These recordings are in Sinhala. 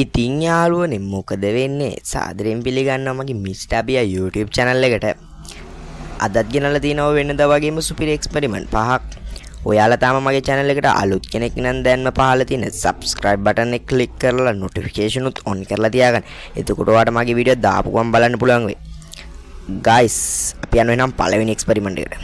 ඉතින් යාළුවනේ මොකද වෙන්නේ? සාදරයෙන් පිළිගන්නවා මගේ මිස්ටර් අබියා YouTube channel එකට. අදත් ගෙනල්ලා තියෙනවා වෙනදා වගේම සුපිරි එක්ස්පෙරිමන්ට් පහක්. ඔයාලා තාම මගේ channel එකට අලුත් කෙනෙක් නම් දැන්ම පහලා තියෙන subscribe button එක click කරලා notification උත් on කරලා තියාගන්න. එතකොට ඔයාලට මගේ වීඩියෝ දාපු ගමන් බලන්න පුළුවන් වෙයි. Guys, අපි යනවා එහෙනම් පළවෙනි එක්ස්පෙරිමන්ට් එකට.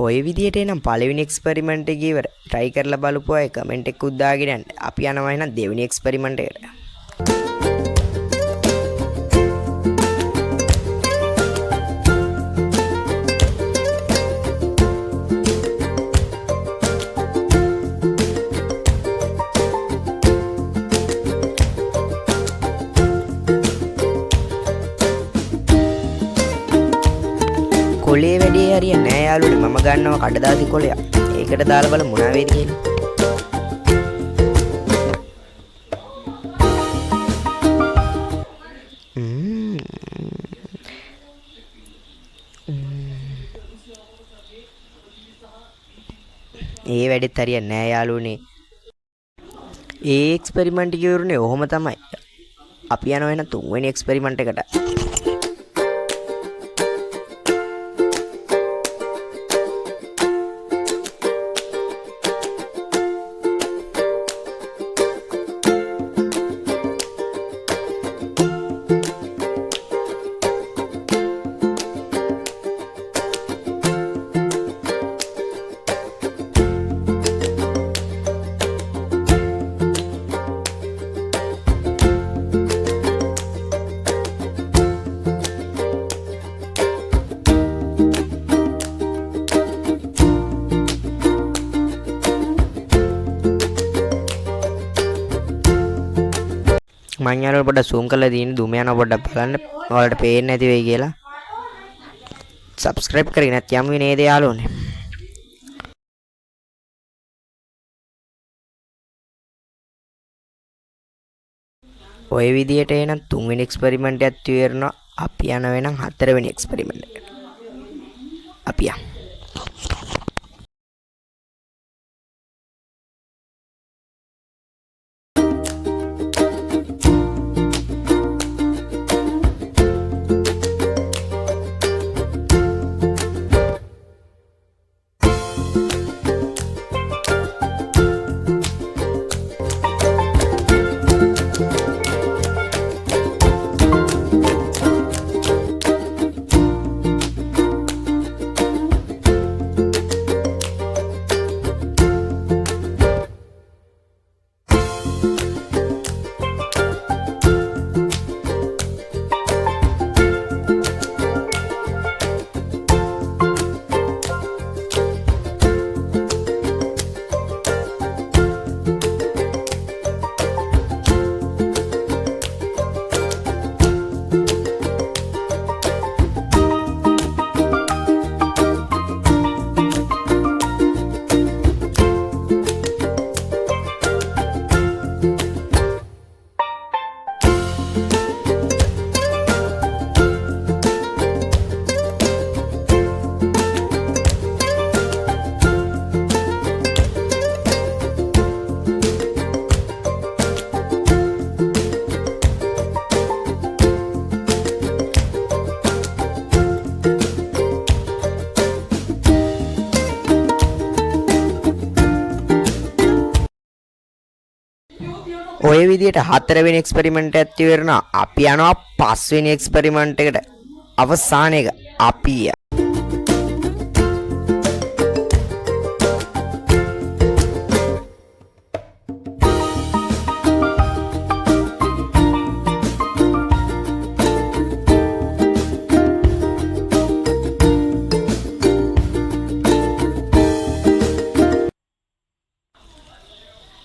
ඔය විදියට එනම් පළවෙනි එක්ස්පෙරිමන්ට් එක ඉවර. try කරලා බලපුවා අය කමෙන්ට් එකක් උදාගෙන යන්න. අපි යනවා එහෙනම් දෙවෙනි එක්ස්පෙරිමන්ට් එකට. කොලේ වැඩේ හරියන්නේ නැහැ යාළුවනේ. මම ගන්නවා කඩදාසි කොලයක්. ඒකට දාලා බලමු මොනවා වේද කියලා. ඒ වැඩෙත් හරියන්නේ නැහැ යාළුවනේ. ඒ එක්ස්පෙරිමන්ට් එක ඉවරනේ ඔහොම තමයි. අපි යනවා එහෙනම් තුන්වෙනි එක්ස්පෙරිමන්ට් එකට. මම යාළුවෝ පොඩ්ඩක් zoom කරලා දින්න දුම යනවා පොඩ්ඩක් බලන්න. ඔයාලට පේන්නේ නැති වෙයි කියලා. subscribe කරගෙන නැත්නම් යමු නේද යාළුවනේ. ඔය විදියට එනනම් තුන්වෙනි එක්ස්පෙරිමන්ට් එකත් ඉවරනවා. අපි යනවා එහෙනම් හතරවෙනි එක්ස්පෙරිමන්ට් එකට. අපි යමු. ඔය විදියට හතරවෙනි එක්ස්පෙරිමන්ට් එකත් ඉවරනවා. අපි යනවා පස්වෙනි එක්ස්පෙරිමන්ට් එකට. අවසාන එක. අපි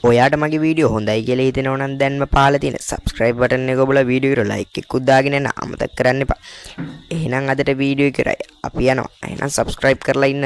ඔයාට මගේ වීඩියෝ හොඳයි කියලා හිතෙනවා නම් දැන්ම පහළ තියෙන subscribe button එක ඔබලා වීඩියෝ එකට like එකකුත් දාගෙන යන්න අමතක කරන්න එපා. එහෙනම් අදට වීඩියෝ එක ඉවරයි. අපි යනවා. එහෙනම් subscribe කරලා ඉන්න.